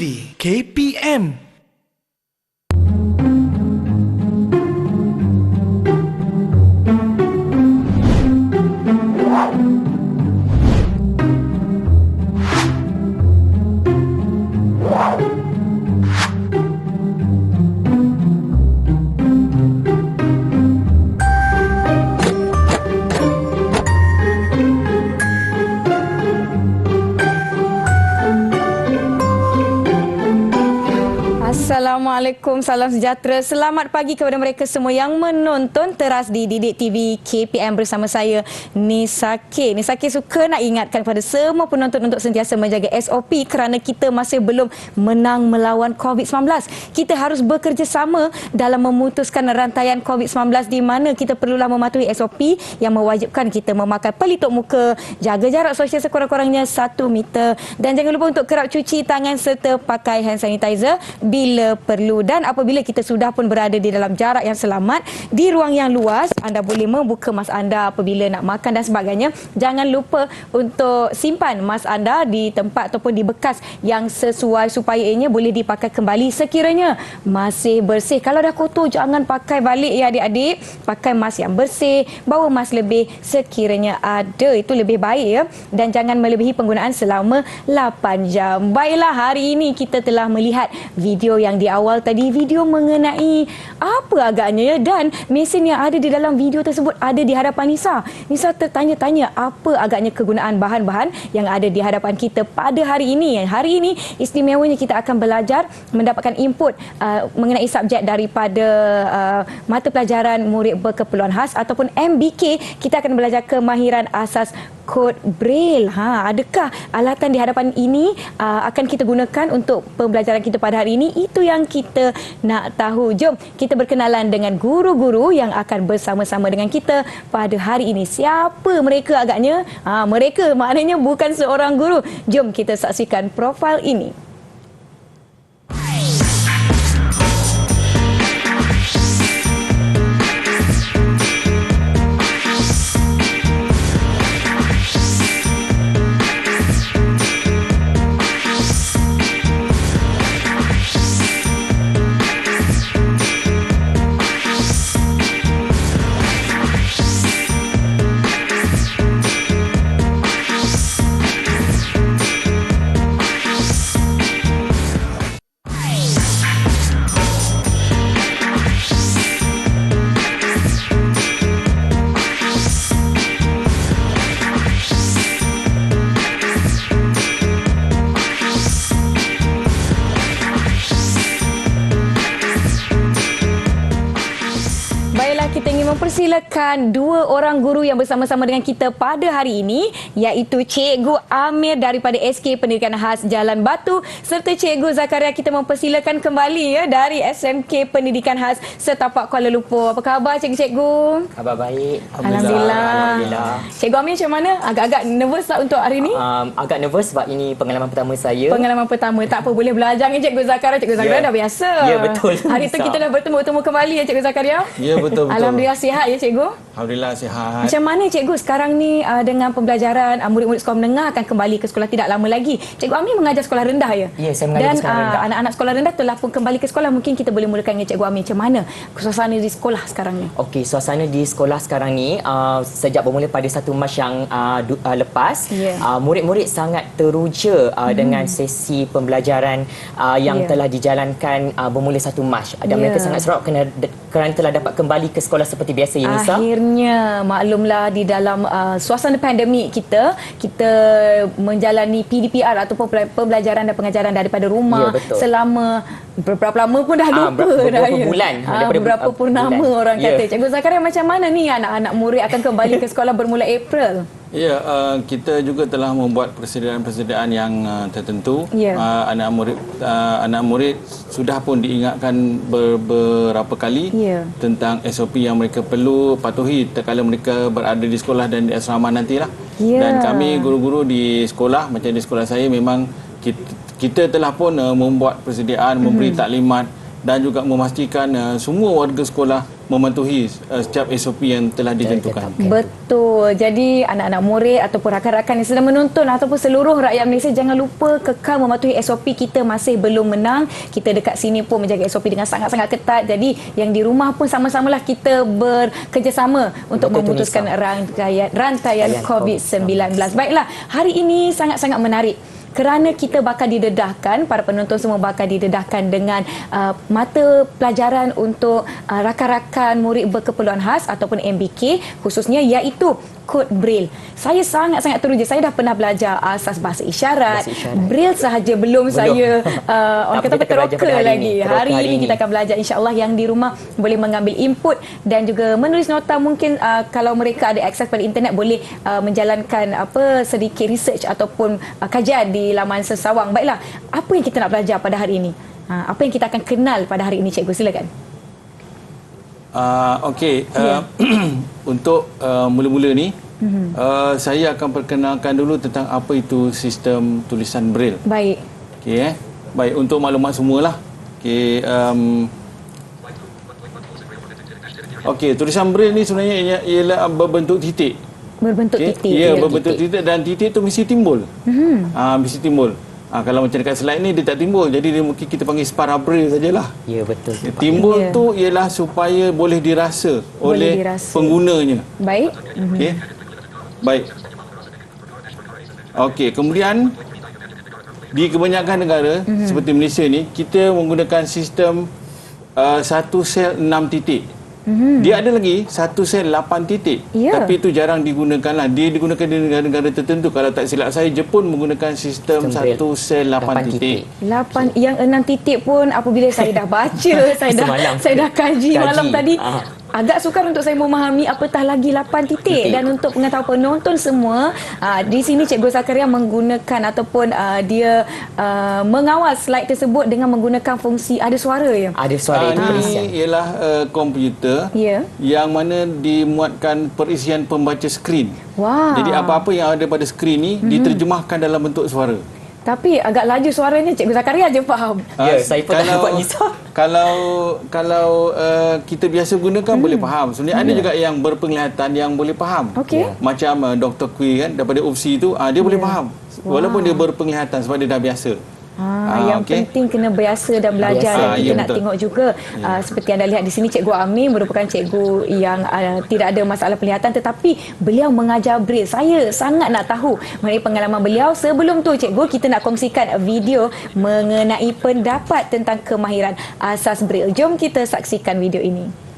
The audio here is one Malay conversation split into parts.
TV KPM. Assalamualaikum, salam sejahtera. Selamat pagi kepada mereka semua yang menonton teras di Didik TV KPM bersama saya, Nisa K. Nisa K suka nak ingatkan kepada semua penonton untuk sentiasa menjaga SOP kerana kita masih belum menang melawan COVID-19. Kita harus bekerjasama dalam memutuskan rantaian COVID-19 di mana kita perlulah mematuhi SOP yang mewajibkan kita memakai pelitup muka, jaga jarak sosial sekurang-kurangnya 1 meter dan jangan lupa untuk kerap cuci tangan serta pakai hand sanitizer bila perlu. Dan apabila kita sudah pun berada di dalam jarak yang selamat di ruang yang luas, anda boleh membuka mask anda apabila nak makan dan sebagainya. Jangan lupa untuk simpan mask anda di tempat ataupun di bekas yang sesuai supaya ianya boleh dipakai kembali sekiranya masih bersih. Kalau dah kotor jangan pakai balik ya adik-adik. Pakai mask yang bersih, bawa mask lebih sekiranya ada, itu lebih baik ya. Dan jangan melebihi penggunaan selama 8 jam. Baiklah, hari ini kita telah melihat video yang di awal tadi, video mengenai apa agaknya ya, dan mesin yang ada di dalam video tersebut ada di hadapan Nisa. Nisa tertanya-tanya apa agaknya kegunaan bahan-bahan yang ada di hadapan kita pada hari ini. Hari ini istimewanya kita akan belajar mendapatkan input mengenai subjek daripada mata pelajaran murid berkeperluan khas ataupun MBK. Kita akan belajar kemahiran asas kod Braille. Adakah alatan di hadapan ini akan kita gunakan untuk pembelajaran kita pada hari ini? Itu yang kita nak tahu. Jom kita berkenalan dengan guru-guru yang akan bersama-sama dengan kita pada hari ini. Siapa mereka agaknya? Mereka maknanya bukan seorang guru. Jom kita saksikan profil ini. Kita ingin mempersilakan dua orang guru yang bersama-sama dengan kita pada hari ini, iaitu Cikgu Amir daripada SK Pendidikan Khas Jalan Batu serta Cikgu Zakaria. Kita mempersilakan kembali ya dari SMK Pendidikan Khas Setapak Kuala Lumpur. Apa khabar cikgu-cikgu? Khabar baik. Alhamdulillah. Cikgu Amir macam mana? Agak-agak nervous tak untuk hari ini? Agak nervous sebab ini pengalaman pertama saya. Pengalaman pertama. Tak apa, boleh belajar dengan Cikgu Zakaria. Cikgu Zakaria dah biasa. Ya, betul. Hari itu kita dah bertemu kembali ya Cikgu Zakaria. Ya, betul. Alhamdulillah sihat ya cikgu? Alhamdulillah sihat. Macam mana cikgu sekarang ni dengan pembelajaran murid-murid sekolah menengah akan kembali ke sekolah tidak lama lagi. Cikgu Amir mengajar sekolah rendah ya? Ya, saya mengajar sekolah rendah. Dan anak-anak sekolah rendah telah pun kembali ke sekolah. Mungkin kita boleh mulakan dengan Cikgu Amir. Macam mana suasana di sekolah sekarang ni? Okey, suasana di sekolah sekarang ni sejak bermula pada 1 Mac yang lepas, murid-murid sangat teruja dengan sesi pembelajaran yang telah dijalankan bermula 1 Mac. Dan mereka sangat seronok kerana telah dapat kembali ke sekolah seperti biasa ya Nisa. Akhirnya maklumlah di dalam suasana pandemik kita menjalani PDPR ataupun pembelajaran dan pengajaran daripada rumah selama berapa lama pun dah lupa beberapa bulan. Beberapa purnama orang kata. Cikgu Zakaria, macam mana ni anak-anak murid akan kembali ke sekolah bermula April? Ya, kita juga telah membuat persediaan-persediaan yang tertentu. Anak murid sudah pun diingatkan beberapa kali tentang SOP yang mereka perlu patuhi tatkala mereka berada di sekolah dan di asrama nantilah. Dan kami guru-guru di sekolah, macam di sekolah saya, memang kita telah pun membuat persediaan, memberi taklimat dan juga memastikan semua warga sekolah mematuhi setiap SOP yang telah ditentukan. Betul. Jadi anak-anak murid ataupun rakan-rakan yang sedang menonton ataupun seluruh rakyat Malaysia, jangan lupa kekal mematuhi SOP. Kita masih belum menang. Kita dekat sini pun menjaga SOP dengan sangat-sangat ketat. Jadi yang di rumah pun sama-samalah kita bekerjasama untuk memutuskan rantaian COVID-19. Baiklah, hari ini sangat-sangat menarik kerana kita bakal didedahkan, para penonton semua bakal didedahkan dengan mata pelajaran untuk rakan-rakan murid berkeperluan khas ataupun MBK khususnya, iaitu kod Braille. Saya sangat-sangat teruja. Saya dah pernah belajar asas bahasa isyarat. Braille sahaja belum. Saya orang kata teroka lagi. Hari ini kita akan belajar, insya-Allah, yang di rumah boleh mengambil input dan juga menulis nota. Mungkin kalau mereka ada akses pada internet, boleh menjalankan sedikit research ataupun kajian di laman Sesawang. Baiklah, apa yang kita nak belajar pada hari ini? Apa yang kita akan kenal pada hari ini, Cikgu? Silakan. Untuk mula-mula ni, saya akan perkenalkan dulu tentang apa itu sistem tulisan Braille. Baik. Baik, untuk maklumat semualah. Tulisan Braille ni sebenarnya ialah berbentuk titik. Berbentuk titik. Ya, berbentuk titik, dan titik tu mesti timbul. Mesti timbul. Kalau macam dekat slide ni dia tak timbul, jadi dia mungkin kita panggil spara Braille sajalah. Ya, betul. Timbul tu ialah supaya boleh dirasa oleh penggunanya. Baik. Baik. Kemudian di kebanyakan negara seperti Malaysia ni, kita menggunakan sistem satu sel 6 titik. Dia ada lagi satu sel 8 titik, tapi itu jarang digunakan lah. Dia digunakan di negara-negara tertentu. Kalau tak silap saya, Jepun menggunakan sistem satu sel 8 titik. 8, yang 6 titik pun apabila saya dah baca, saya dah kaji malam tadi, agak sukar untuk saya memahami, apatah lagi 8 titik. Dan untuk pengetahuan penonton semua, di sini Cikgu Zakaria menggunakan ataupun dia mengawal slide tersebut dengan menggunakan fungsi ada suara ya. Ada suara itu perisian. Ini ialah komputer yang mana dimuatkan perisian pembaca skrin. Jadi apa-apa yang ada pada skrin ni diterjemahkan dalam bentuk suara. Tapi agak laju suaranya, Cikgu Zakaria je faham. Saya pun tak dapat risau. Kalau kita biasa gunakan boleh faham. Sebenarnya ada juga yang berpenglihatan yang boleh faham. Macam Dr. Kui kan, daripada UPSI tu, dia boleh faham. Walaupun dia berpenglihatan sebab dia dah biasa. Yang penting kena biasa dan belajar. Dan kita nak tengok juga seperti anda lihat di sini, Cikgu Amni merupakan cikgu yang tidak ada masalah penglihatan, tetapi beliau mengajar Braille. Saya sangat nak tahu mengenai pengalaman beliau. Sebelum tu, Cikgu, kita nak kongsikan video mengenai pendapat tentang kemahiran asas Braille. Jom kita saksikan video ini.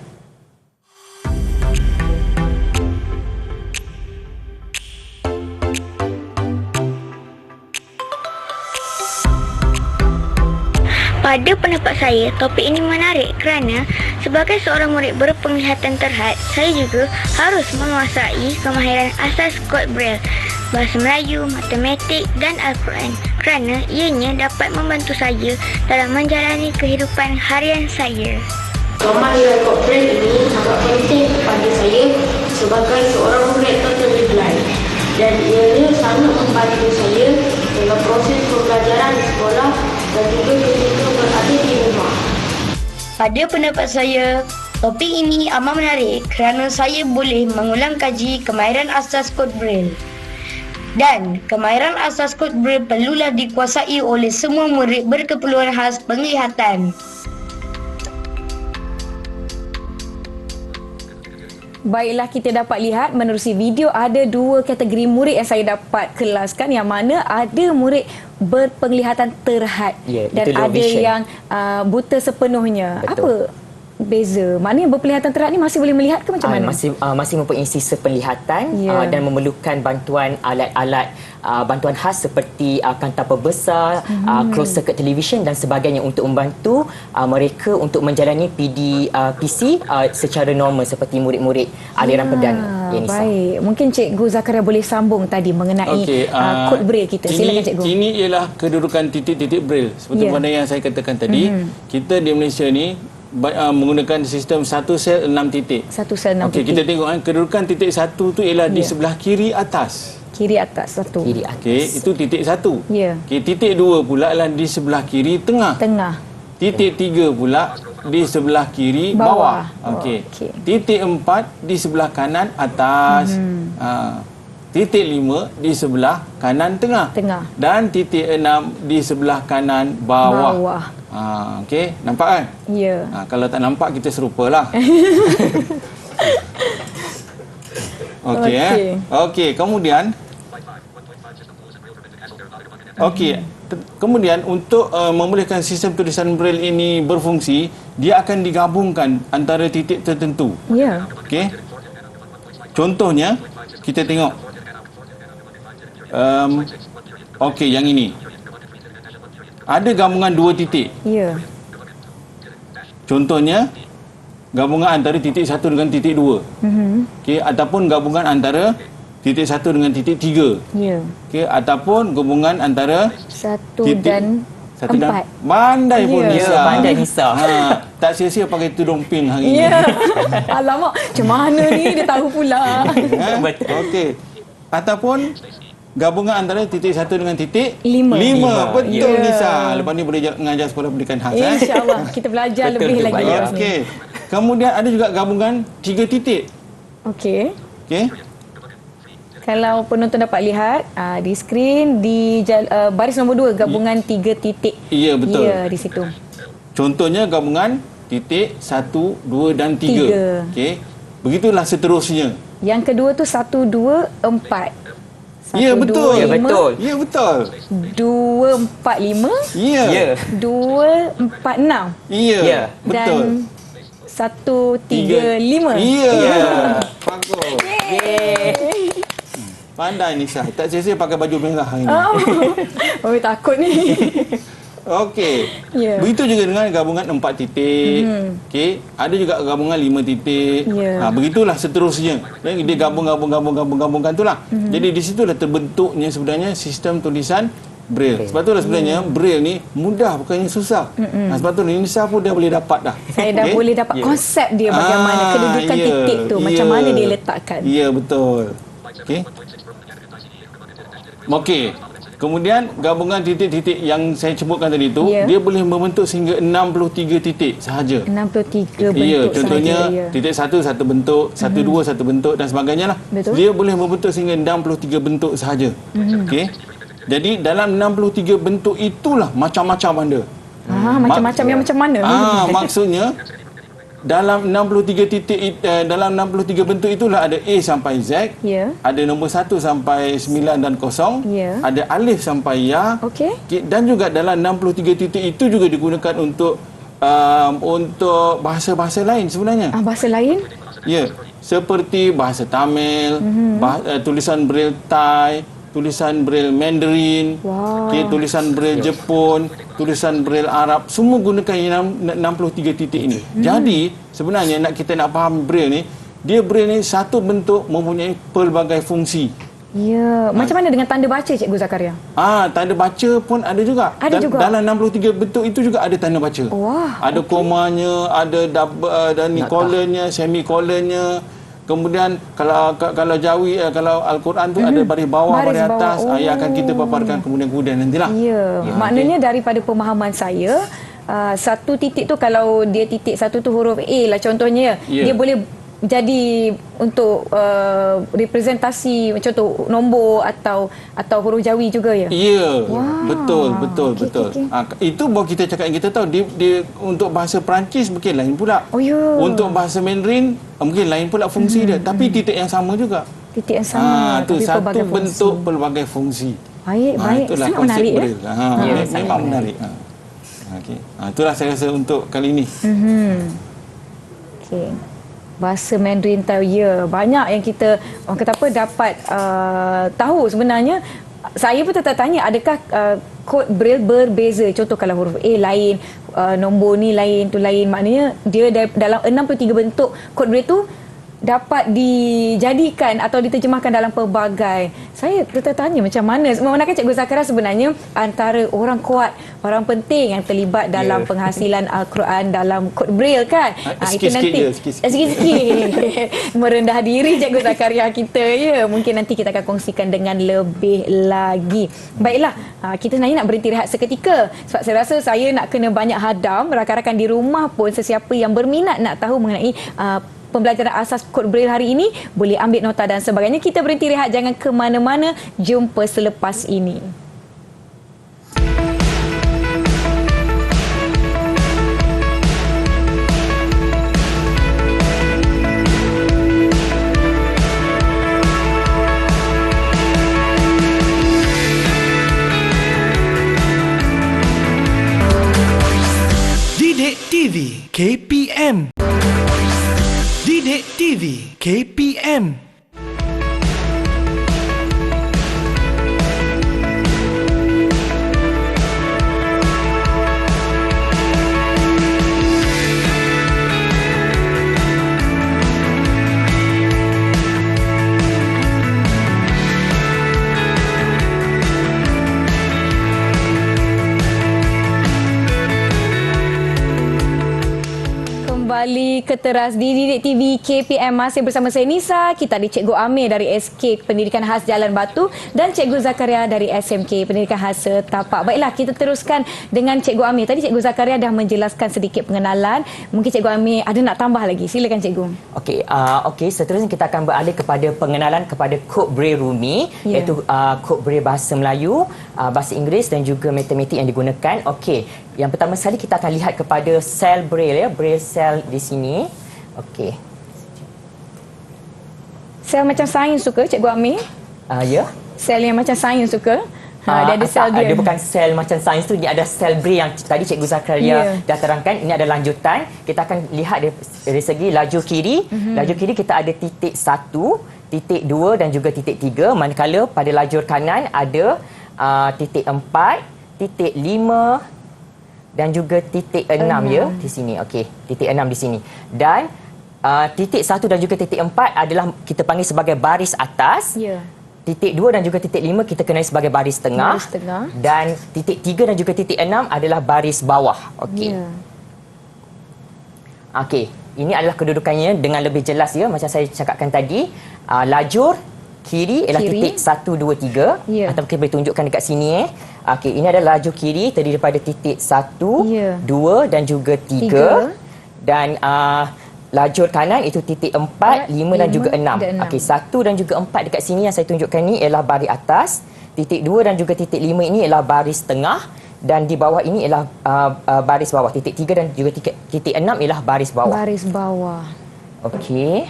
Pada pendapat saya, topik ini menarik kerana sebagai seorang murid berpenglihatan terhad, saya juga harus menguasai kemahiran asas kod Braille, bahasa Melayu, matematik dan Al-Quran, kerana ianya dapat membantu saya dalam menjalani kehidupan harian saya. Kemahiran kod Braille ini sangat penting kepada saya sebagai seorang murid totally blind, dan ianya sangat membantu saya dalam proses pembelajaran di sekolah dan juga ketika berada di rumah. Pada pendapat saya, topik ini amat menarik kerana saya boleh mengulang kaji kemahiran asas kod Braille. Dan kemahiran asas kod Braille perlulah dikuasai oleh semua murid berkeperluan khas penglihatan. Baiklah, kita dapat lihat menerusi video ada dua kategori murid yang saya dapat kelaskan, yang mana ada murid berpenglihatan terhad dan ada vision yang buta sepenuhnya. Betul. Apa beza? Maknanya berpenglihatan terhad ni masih boleh melihat ke macam mana? Masih mempunyai sisa penglihatan dan memerlukan bantuan alat-alat bantuan khas seperti kanta pembesar, closed circuit television dan sebagainya untuk membantu mereka untuk menjalani PC secara normal seperti murid-murid aliran perdana. Baik, mungkin Cikgu Zakaria boleh sambung tadi mengenai kod Braille kita. Silakan, Cikgu. Ini ialah kedudukan titik-titik Braille seperti mana yang saya katakan tadi. Kita di Malaysia ni menggunakan sistem satu sel 6 titik. Satu sel 6 titik. Kita tengok kedudukan titik 1 tu ialah di sebelah kiri atas. Kiri atas satu. Kiri atas. Itu titik 1. Ya. Titik 2 pula ialah di sebelah kiri tengah. Titik 3 pula di sebelah kiri bawah. Okey. Titik 4 di sebelah kanan atas. Titik 5 di sebelah kanan tengah. Dan titik 6 di sebelah kanan bawah. Okey, nampak kan? Ya. Kalau tak nampak kita serupalah. Okey. Okey, kemudian kemudian untuk membolehkan sistem tulisan Braille ini berfungsi, dia akan digabungkan antara titik tertentu. Ya. Okey. Contohnya kita tengok. Okey, yang ini. Ada gabungan 2 titik. Ya. Contohnya gabungan antara titik 1 dengan titik 2. Okey, ataupun gabungan antara titik 1 dengan titik 3. Ya. Okey, ataupun gabungan antara 1 dan 4. Pandai pun Nisa. Ya, pandai Nisa. Tak sia-sia pakai tudung pink hari ini. Ya. Alamak, macam mana ni dia tahu pula. Okey. Ataupun gabungan antara titik 1 dengan titik 5. Betul, Nisa. Lepas ni boleh mengajar sekolah pendidikan khas. InsyaAllah kita belajar lebih lagi. Okey. Kemudian ada juga gabungan 3 titik. Okey. Okey. Kalau penonton dapat lihat di skrin di baris nombor 2 gabungan 3 titik. Ya, betul. Ya, di situ. Contohnya gabungan titik 1, 2 dan 3. Okey. Begitulah seterusnya. Yang kedua tu 1, 2, 4. Ya, betul. Ya, betul. Ya, betul. 2, 4, 5. Ya. 2, 4, 6. Ya, betul. Dan 1, 3, 5. Ya. Bagus. Pandai Nisa. Tak sia-sia pakai baju merah hari ini. Oh, takut ni. Okey. Ya. Begitu juga dengan gabungan 4 titik. Okey. Ada juga gabungan 5 titik. Ya. Begitulah seterusnya. Dia gabungkan itulah. Jadi di situlah terbentuknya sebenarnya sistem tulisan Braille. Sebab itulah sebenarnya Braille ni mudah, bukannya susah. Sebab tu Nisa pun dah boleh dapat dah. Saya dah boleh dapat konsep dia bagaimana kedudukan titik tu, macam mana dia letakkan. Ya, betul. Okey. Okey. Kemudian gabungan titik-titik yang saya sebutkan tadi tu, dia boleh membentuk sehingga 63 titik sahaja. 63 bentuk ya, contohnya sahaja, titik 1 satu bentuk, 1, 2 satu bentuk dan sebagainya lah. Betul. Dia boleh membentuk sehingga 63 bentuk sahaja. Okey. Jadi dalam 63 bentuk itulah macam-macam benda. Macam-macam yang macam mana? Maksudnya dalam 63 titik dalam 63 bentuk itulah ada A sampai Z. Ada nombor 1 sampai 9 dan 0. Ada alif sampai ya. Dan juga dalam 63 titik itu juga digunakan untuk bahasa-bahasa lain sebenarnya. Bahasa lain? Ya, seperti bahasa Tamil, tulisan Braille Thai, tulisan Braille Mandarin, tulisan Braille Jepun, tulisan Braille Arab, semua gunakan yang 63 titik ini. Jadi sebenarnya kita nak faham Braille ni, dia Braille ni satu bentuk mempunyai pelbagai fungsi. Ya, macam mana dengan tanda baca Cikgu Zakaria? Tanda baca pun ada juga. Dalam 63 bentuk itu juga ada tanda baca. Ada komanya, ada colonnya, semicolonnya. Kemudian kalau Jawi, kalau Al-Quran tu ada baris bawah, baris atas, yang akan kita paparkan kemudian nantilah. Ya, maknanya daripada pemahaman saya, satu titik tu kalau dia titik satu tu huruf A lah contohnya, dia boleh jadi untuk representasi contoh nombor atau huruf Jawi juga ya. Ya, betul. Itu baru kita cakap yang kita tahu dia untuk bahasa Perancis mungkin lain pula. Untuk bahasa Mandarin mungkin lain pula fungsi dia, tapi titik yang sama juga. Titik yang sama. Itu satu bentuk pelbagai fungsi. Baik. Sangat menarik ya. Memang menarik. Okey. Itulah saya rasa untuk kali ini. Okey. Bahasa Mandarin tahu banyak yang kita orang kata apa dapat tahu sebenarnya. Saya pun tertanya adakah kod Braille berbeza. Contoh kalau huruf A lain, nombor ni lain, tu lain. Maknanya dia dalam 63 bentuk kod Braille tu dapat dijadikan atau diterjemahkan dalam pelbagai saya tertanya macam mana kan Cikgu Zakaria sebenarnya antara orang kuat, orang penting yang terlibat dalam penghasilan Al-Quran dalam kod Braille kan. Sikit-sikit merendah diri Cikgu Zakaria kita ya. Mungkin nanti kita akan kongsikan dengan lebih lagi. Baiklah, kita sebenarnya nak berhenti rehat seketika sebab saya rasa saya nak kena banyak hadam. Rakan-rakan di rumah pun sesiapa yang berminat nak tahu mengenai pembelajaran asas kod Braille hari ini boleh ambil nota dan sebagainya. Kita berhenti rehat, jangan ke mana-mana. Jumpa selepas ini. Didik TV KPM. Didik TV KPM. Kembali ke teras di Didik TV KPM, masih bersama saya Nisa. Kita ada Cikgu Amir dari SK Pendidikan Khas Jalan Batu dan Cikgu Zakaria dari SMK Pendidikan Khas Setapak. Baiklah, kita teruskan dengan Cikgu Amir. Tadi Cikgu Zakaria dah menjelaskan sedikit pengenalan. Mungkin Cikgu Amir ada nak tambah lagi. Silakan Cikgu. Okey, seterusnya kita akan beralih kepada pengenalan kepada kod Braille Rumi, iaitu kod Braille bahasa Melayu, bahasa Inggeris dan juga matematik yang digunakan. Okey, yang pertama sekali kita akan lihat kepada sel Braille, Braille sel di sini. Okey. Sel macam sains suka Cikgu Amir? Ya. Sel yang macam sains suka? Dia ada sel dia. Ada bukan sel macam sains tu, dia ada sel Braille yang tadi Cikgu Zakaria dah terangkan. Ini ada lanjutan. Kita akan lihat dari segi laju kiri. Laju kiri kita ada titik 1, titik 2 dan juga titik 3. Manakala pada lajur kanan ada titik 4, titik 5 dan juga titik 6 ya di sini. Okey, titik 6 di sini. Dan titik 1 dan juga titik 4 adalah kita panggil sebagai baris atas. Titik 2 dan juga titik 5 kita kenali sebagai baris tengah. Dan titik 3 dan juga titik 6 adalah baris bawah. Okey. Okey, ini adalah kedudukannya dengan lebih jelas ya, macam saya cakapkan tadi. Lajur kiri ialah titik 1, 2, 3 atau kita boleh tunjukkan dekat sini. Okey, ini adalah laju kiri terdiri daripada titik 1, 2 dan juga 3. Dan lajur kanan itu titik 4, 5 dan juga 6. Okey, 1 dan juga 4 dekat sini yang saya tunjukkan ni ialah baris atas. Titik 2 dan juga titik 5 ini ialah baris tengah. Dan di bawah ini ialah baris bawah. Titik 3 dan juga titik 6 ialah baris bawah. Baris bawah. Okey.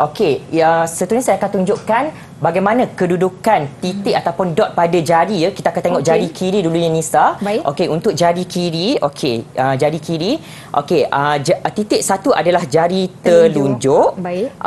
Okey, seterusnya saya akan tunjukkan bagaimana kedudukan titik ataupun dot pada jari ya. Kita akan tengok jari kiri dulu ya Nisa. Okey, untuk jari kiri, jari kiri. Okey, titik 1 adalah jari telunjuk.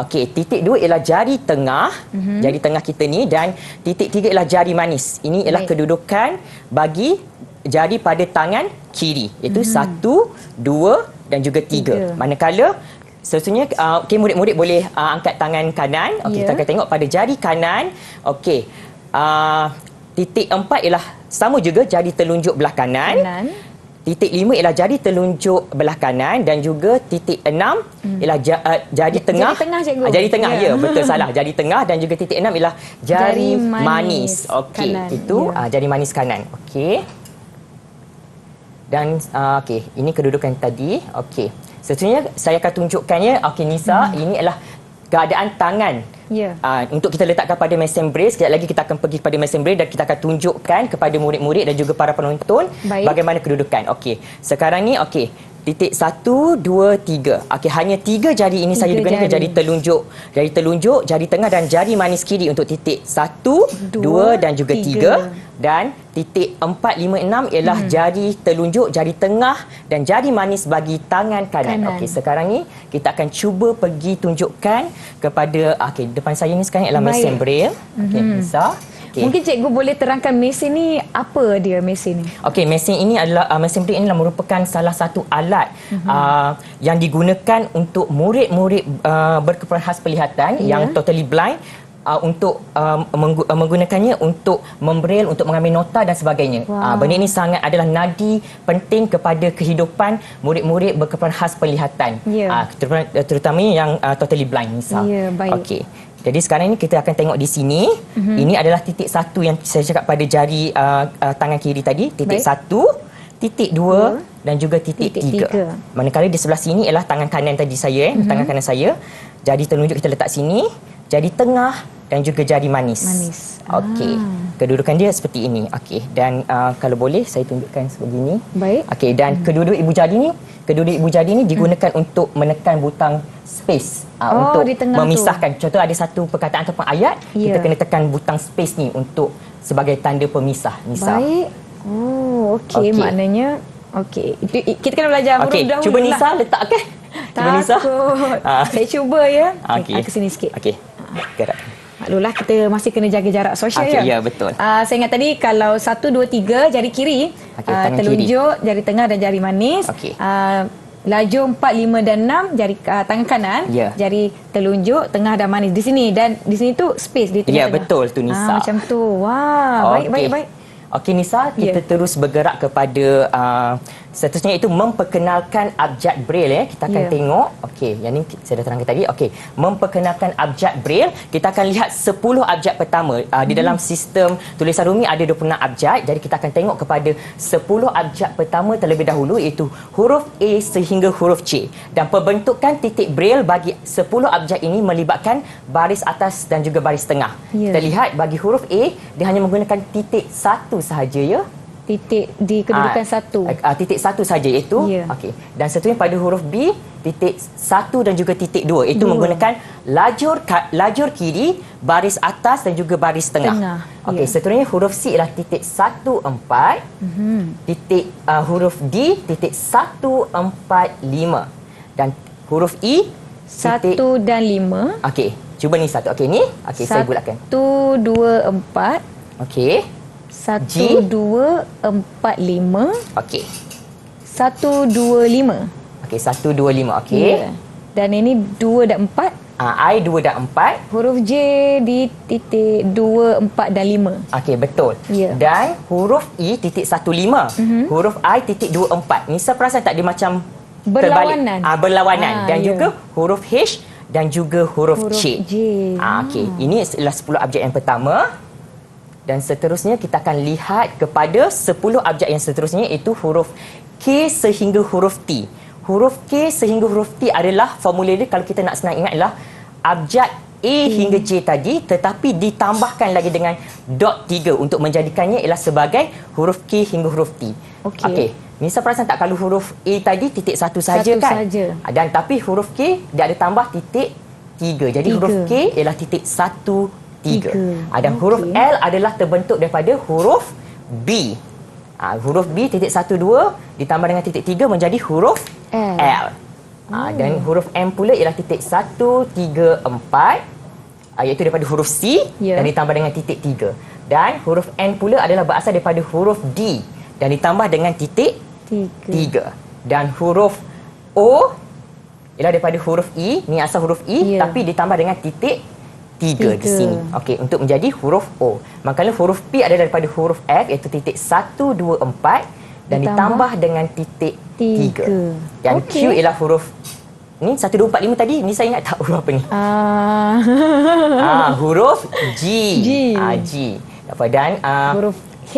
Okey, titik 2 ialah jari tengah. Jari tengah kita ni, dan titik 3 ialah jari manis. Ini ialah kedudukan bagi jari pada tangan kiri, iaitu 1, 2 dan juga 3. Manakala seterusnya, murid-murid boleh angkat tangan kanan. Kita akan tengok pada jari kanan. Titik 4 ialah sama juga jari telunjuk belah kanan. Titik 5 ialah jari telunjuk belah kanan dan juga titik 6 ialah jari tengah. Jari tengah, Cikgu. Jari tengah, ya, betul salah. Jari tengah dan juga titik 6 ialah jari manis. Okey, itu jari manis kanan. Okey. Dan ini kedudukan tadi. Okey. Seterusnya saya akan tunjukkannya. Okey Nisa, ini adalah keadaan tangan. Untuk kita letakkan pada mesin braille. Sekejap lagi kita akan pergi kepada mesin braille dan kita akan tunjukkan kepada murid-murid dan juga para penonton bagaimana kedudukan. Okey. Sekarang ni titik 1, 2, 3. Okey, hanya 3 jari ini saja digunakan, jari telunjuk, jari tengah dan jari manis kiri untuk titik 1, 2 dan juga 3. Dan titik 4, 5, 6 ialah jari telunjuk, jari tengah dan jari manis bagi tangan kanan. Okey, sekarang ni kita akan cuba pergi tunjukkan kepada depan saya ni sekarang ialah mesin braille. Okey, Nisa. Mungkin cikgu boleh terangkan mesin ni apa dia mesin ni? Okey, mesin ini adalah mesin break ini adalah merupakan salah satu alat yang digunakan untuk murid-murid berkeperluan khas penglihatan yang totally blind untuk menggunakannya untuk membraille, untuk mengambil nota dan sebagainya. Benda ini sangat adalah nadi penting kepada kehidupan murid-murid berkeperluan khas penglihatan. Terutamanya yang totally blind misal. Baik. Okey. Jadi sekarang ini kita akan tengok di sini. Ini adalah titik 1 yang saya cakap pada jari tangan kiri tadi. Titik 1, titik 2 dan juga titik 3. Manakala di sebelah sini ialah tangan kanan tadi saya. Tangan kanan saya. Jari telunjuk kita letak sini. Jari tengah dan juga jari manis. Okey. Kedudukan dia seperti ini. Okey. Dan kalau boleh saya tunjukkan sebegini. Baik. Okey, dan kedua-dua ibu jari ni digunakan untuk menekan butang space untuk memisahkan. Contoh ada satu perkataan ataupun ayat, kita kena tekan butang space ni untuk sebagai tanda pemisah misal. Baik. Okey. Maknanya okey. Kita kena belajar huruf dahulu. Cuba Nisa letak okey. Cuba Nisa. Saya cuba ya. Okey. Ke sini sikit. Okey. Gerak. Maklumlah kita masih kena jaga jarak sosial ya. Ya, betul. Saya ingat tadi kalau 1 2 3 jari kiri, telunjuk, jari tengah dan jari manis. Laju 4 5 dan 6 jari tangan kanan, jari telunjuk, tengah dan manis di sini, dan di sini tu space di tengah-tengah. Ya, betul tu Nisa. Macam tu. Wah, baik. Okey Nisa, kita terus bergerak kepada seterusnya itu memperkenalkan abjad braille. Kita akan tengok. Okey, yang ni saya dah terangkan tadi. Okey, memperkenalkan abjad braille. Kita akan lihat 10 abjad pertama. Di dalam sistem tulisan rumi ada 26 abjad. Jadi kita akan tengok kepada 10 abjad pertama terlebih dahulu, iaitu huruf A sehingga huruf C. Dan pembentukan titik braille bagi 10 abjad ini melibatkan baris atas dan juga baris tengah. Kita lihat bagi huruf A, dia hanya menggunakan titik 1 sahaja ya. Titik di kedudukan 1. Titik 1 saja iaitu. Okey. Dan seterusnya pada huruf B, titik 1 dan juga titik 2 itu menggunakan lajur kiri, baris atas dan juga baris tengah. Okey, seterusnya huruf C ialah titik 1 4. Titik huruf D titik 1 4 5. Dan huruf E 1 dan 5. Okey, cuba ni satu. Okey ni. Okey, saya bulatkan. 1 2 4. Okey. 1 2 4 5. Okey. 1 2 5. Okey, 1 2 5. Okey. Dan ini 2 dan 4. I 2 dan 4. Huruf J di titik 2 4 dan 5. Okey, betul. Dan huruf E titik 1 5. Huruf I titik 2 4. Nisa perasan tak dia macam berlawanan? Berlawanan. Dan juga huruf H dan juga huruf C. Okey, ini adalah 10 abjad yang pertama. Dan seterusnya kita akan lihat kepada 10 abjad yang seterusnya, iaitu huruf K sehingga huruf T. Huruf K sehingga huruf T adalah formula dia, kalau kita nak senang ingat, adalah abjad A hingga J tadi, tetapi ditambahkan lagi dengan dot 3 untuk menjadikannya ialah sebagai huruf K hingga huruf T. Okey. Nisa perasan tak kalau huruf A tadi titik 1 saja kan? Dan tapi huruf K dia ada tambah titik 3. Jadi huruf K ialah titik 1 3. Dan huruf L adalah terbentuk daripada huruf B. Huruf B titik 1 2 ditambah dengan titik 3 menjadi huruf L. Dan huruf M pula ialah titik 1 3 4, iaitu daripada huruf C dan ditambah dengan titik 3. Dan huruf N pula adalah berasal daripada huruf D dan ditambah dengan titik 3. Dan huruf O ialah daripada huruf E, ni asal huruf E, tapi ditambah dengan titik 3 di sini. Okey, untuk menjadi huruf O. Manakala huruf P adalah daripada huruf F, iaitu titik 1 2 4 dan ditambah dengan titik 3. Dan Q ialah huruf ni 1 2 4 5 tadi. Ni saya ingat tak huruf apa ni? Huruf G. G. Dan huruf H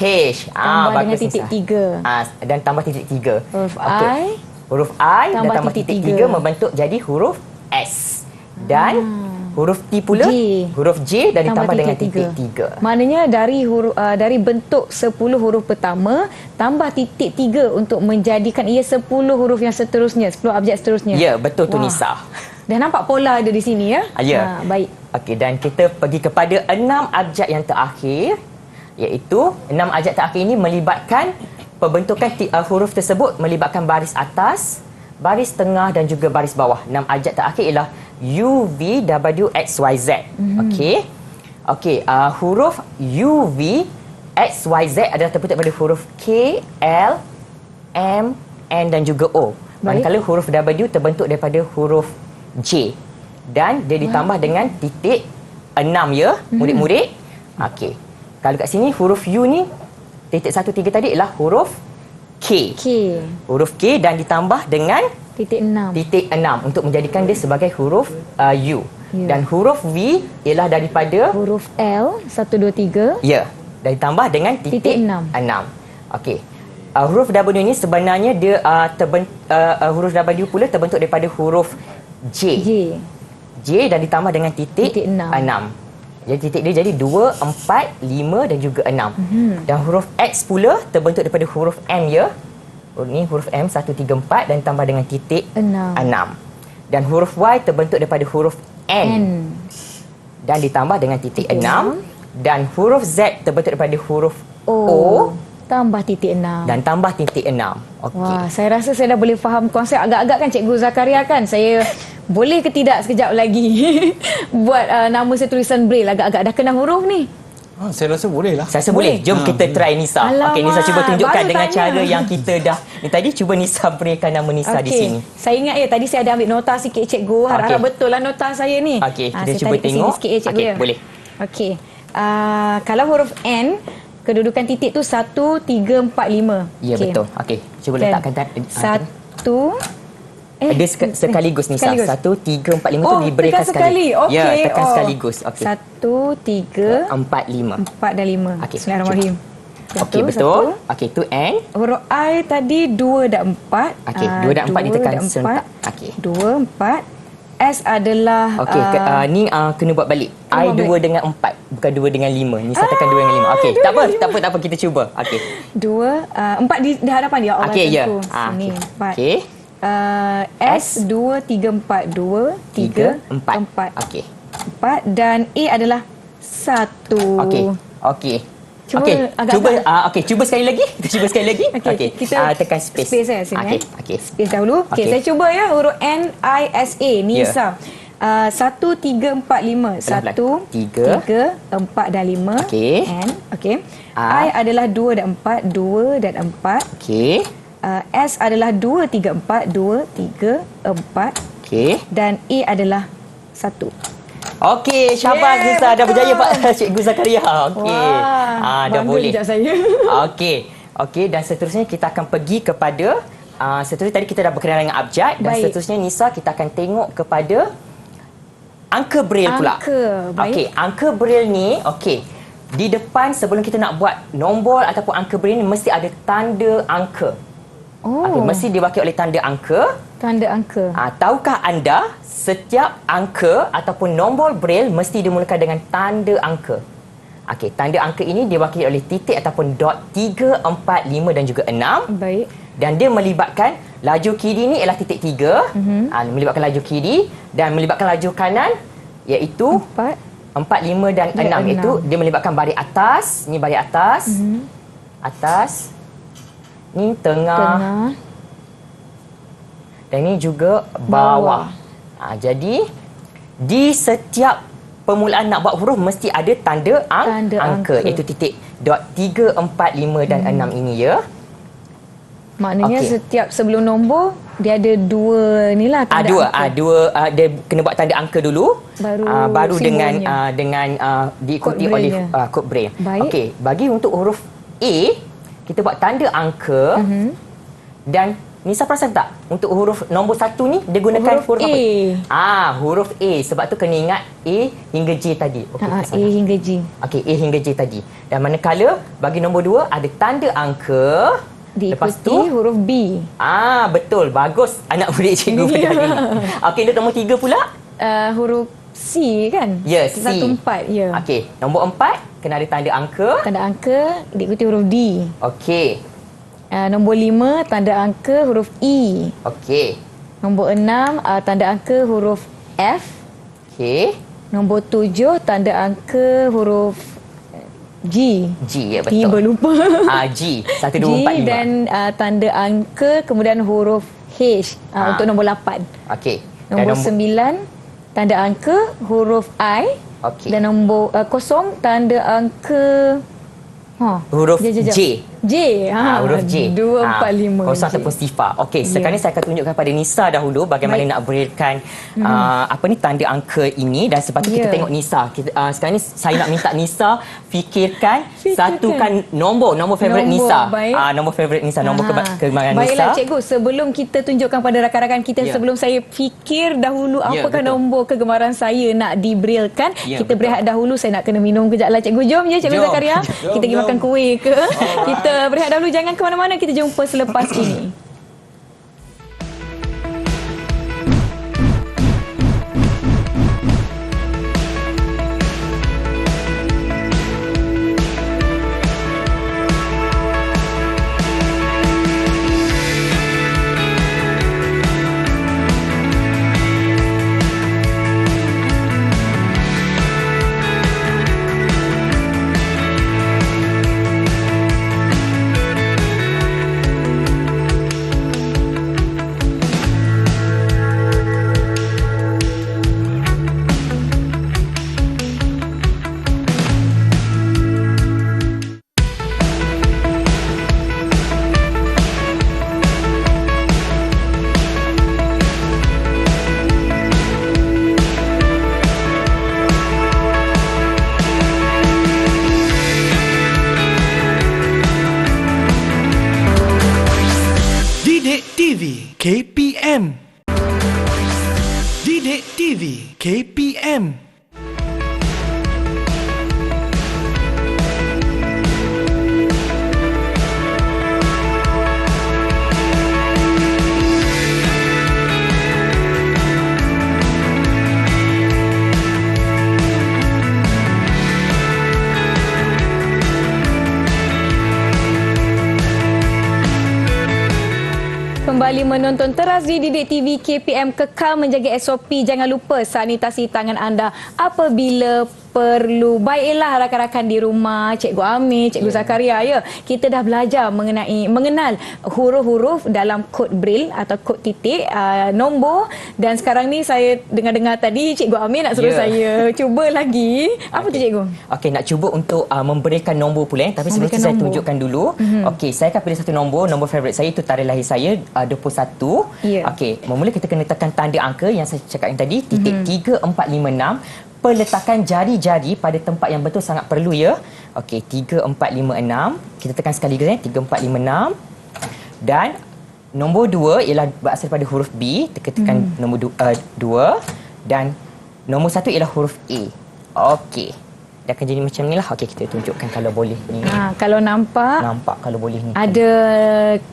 H. Tambah dengan titik 3. Dan tambah titik 3. Huruf I. Huruf I dan tambah titik 3 membentuk jadi huruf S. Dan huruf T pula, huruf J dan ditambah dengan titik 3. Maknanya dari bentuk 10 huruf pertama tambah titik 3 untuk menjadikan ia 10 huruf yang seterusnya, 10 abjad seterusnya. Ya, betul tu Nisa. Dah nampak pola ada di sini ya? Ya. Baik. Okey, dan kita pergi kepada 6 abjad yang terakhir, iaitu 6 abjad terakhir ini melibatkan pembentukan huruf tersebut melibatkan baris atas, baris tengah dan juga baris bawah. 6 abjad terakhir ialah U, V, W, X, Y, Z. Okey. Okey, huruf U, V, X, Y, Z adalah terbentuk daripada huruf K, L, M, N dan juga O. Manakala huruf W terbentuk daripada huruf J. Dan dia ditambah dengan titik 6 ya, murid-murid. Okey. Kalau kat sini huruf U ni titik 1, 3 tadi ialah huruf K. Huruf K dan ditambah dengan titik 6. Titik 6 untuk menjadikan dia sebagai huruf U. Dan huruf V ialah daripada huruf L 1, 2, 3. Ya. Dan ditambah dengan titik 6. Okey. Huruf W ni sebenarnya dia huruf W pula terbentuk daripada huruf J. J dan ditambah dengan titik 6. Jadi titik dia jadi 2, 4, 5 dan juga 6. Dan huruf X pula terbentuk daripada huruf M ya. Ini huruf M 1, 3, 4 dan ditambah dengan titik 6. Dan huruf Y terbentuk daripada huruf N. Dan ditambah dengan titik 6. Dan huruf Z terbentuk daripada huruf O. Tambah titik 6. Dan tambah titik 6. Okey. Wah, saya rasa saya dah boleh faham konsep agak-agak kan Cikgu Zakaria kan. Saya boleh ke tidak sekejap lagi buat nama saya tulisan Braille, agak-agak dah kenal huruf ni. Saya rasa boleh lah. Saya rasa boleh. Jom kita try Nisa. Okey, Nisa cuba tunjukkan dengan cara yang kita dah ni tadi. Cuba Nisa berikan nama Nisa di sini. Saya ingat tadi saya ada ambil nota sikit Cikgu. Harap-harap betul lah nota saya ni. Okey, kita cuba tengok. Sikit, Cikgu, Okey, boleh. Okey. Kalau huruf N, kedudukan titik tu 1, 3, 4, 5. Ya, betul. Okey, cuba letakkan 1 dia sekaligus Nisa. 1, 3, 4, 5 tu diberikan sekali. Okey. Ya, tekan sekaligus. Okey. 1, 3, 4, 5. 4 dan 5. Okey. Bismillahirrahmanirrahim. Okey, betul. Okey, tu N. Huruf I tadi 2 dan 4. Okey, 2 dan 4 ditekan serentak. Okey. 2, 4. S adalah okey, ni kena buat balik. I 2 dengan 4, bukan 2 dengan 5. Nisa tekan 2 dengan 5. Okey, tak apa kita cuba. Okey. 2 4 di hadapan dia. Allah okey, ya. Sini 4. Okey. S 2 3 4 2 3 4. Okey. 4 dan A adalah 1. Okey. Cuba sekali lagi. Kita cuba sekali lagi. Okey. Kita tekan space. Space sini. Okey. Space dahulu. Okey, saya cuba ya huruf N I S A Nisa. 1 3 4 5. 1 3 4 dan 5. Okey. N. Okey. I adalah 2 dan 4, 2 dan 4. Okey. S adalah 2 3 4, 2 3 4. Okey. Dan E adalah 1. Okey, syabas Nisa, dah berjaya Pak Cikgu Zakaria. Okey. Dah boleh. Saya. Okey, dan seterusnya kita akan pergi kepada seterusnya tadi kita dah berkenalan dengan abjad dan seterusnya Nisa kita akan tengok kepada angka Braille pula. Okey, angka Braille ni di depan sebelum kita nak buat nombor ataupun angka Braille ni mesti ada tanda angka. Okey, mesti diwakili oleh tanda angka. Tahukah anda setiap angka ataupun nombor Braille mesti dimulakan dengan tanda angka? Okey, tanda angka ini diwakili oleh titik ataupun dot 3, 4, 5 dan juga 6. Baik. Dan dia melibatkan laju kiri ni ialah titik 3. Melibatkan laju kiri dan melibatkan laju kanan iaitu 4, 5 dan 6. Itu dia melibatkan baris atas. Ni baris atas. Atas. Ni tengah. Dan ini juga bawah. Jadi di setiap permulaan nak buat huruf mesti ada tanda angka iaitu titik dot 3, 4, 5 dan 6 ini ya. Maknanya setiap sebelum nombor dia ada dua ni lah tanda angka. Dia kena buat tanda angka dulu baru dengan diikuti oleh kod Braille. Okey, bagi untuk huruf A kita buat tanda angka dan Nisa perasan tak untuk huruf nombor 1 ni dia gunakan huruf apa? Huruf A. Sebab tu kena ingat A hingga J tadi. A hingga J. Okey, A hingga J tadi. Dan manakala bagi nombor 2 ada tanda angka lepas tu huruf B. Betul. Bagus anak murid cikgu tadi. Okey, untuk nombor 3 pula huruf C kan? Ya, C. 1, 4. Ya. Okey, nombor 4 kena ada tanda angka. Tanda angka diikuti huruf D. Okey. Nombor 5 tanda angka huruf E. Okey. Nombor 6 tanda angka huruf F. Okey. Nombor 7 tanda angka huruf G. G, ya betul. Tiba lupa. G. 1, 2, 4, 5. Dan tanda angka kemudian huruf H untuk nombor 8. Okey. Nombor 9 tanda angka huruf I. Okey. Dan nombor kosong tanda angka Huruf J. Huruf J. 245. Kosong ataupun sifar. Okey, sekarang ni saya akan tunjukkan pada Nisa dahulu bagaimana nak braillekan tanda angka ini, dan sebab tu kita tengok Nisa. Sekarang ni saya nak minta Nisa fikirkan satukan nombor favourite Nisa. Nombor favourite Nisa, nombor kegemaran Nisa. Baiklah cikgu, sebelum kita tunjukkan pada rakan-rakan kita, sebelum saya fikir dahulu apakah nombor kegemaran saya nak dibraillekan, kita berehat dahulu. Saya nak kena minum kejap lah cikgu. Jom ya Cikgu Zakaria. Kita pergi makan kuih ke? Kita berehat dahulu, jangan ke mana-mana, kita jumpa selepas ini. Didik TV KPM. Didik TV KPM. Kembali menonton teras di Didik TV KPM. Kekal menjaga SOP. Jangan lupa sanitasi tangan anda apabila perlu. Baiklah rakan-rakan di rumah, Cikgu Amir, Cikgu Zakaria, ya. Kita dah belajar mengenal huruf-huruf dalam kod Braille atau kod titik, nombor, dan sekarang ni saya dengar-dengar tadi Cikgu Amir nak suruh saya cuba lagi. Apa tu Cikgu? Okey, nak cuba untuk memberikan nombor pula, tapi sebelum tu saya tunjukkan dulu. Okey, saya akan pilih satu nombor favourite saya, itu tarikh lahir saya 21. Okey, mula kita kena tekan tanda angka yang saya cakap yang tadi, titik 3456. Peletakan jari-jari pada tempat yang betul sangat perlu, ya. Okey, 3456. Kita tekan sekali lagi, 3456. Dan nombor 2 ialah berasal daripada huruf B. Tekan nombor 2. Dan nombor 1 ialah huruf A. Okey. Dia akan jadi macam ni lah. Okey, kita tunjukkan kalau boleh ni. Kalau nampak kalau boleh ni. ada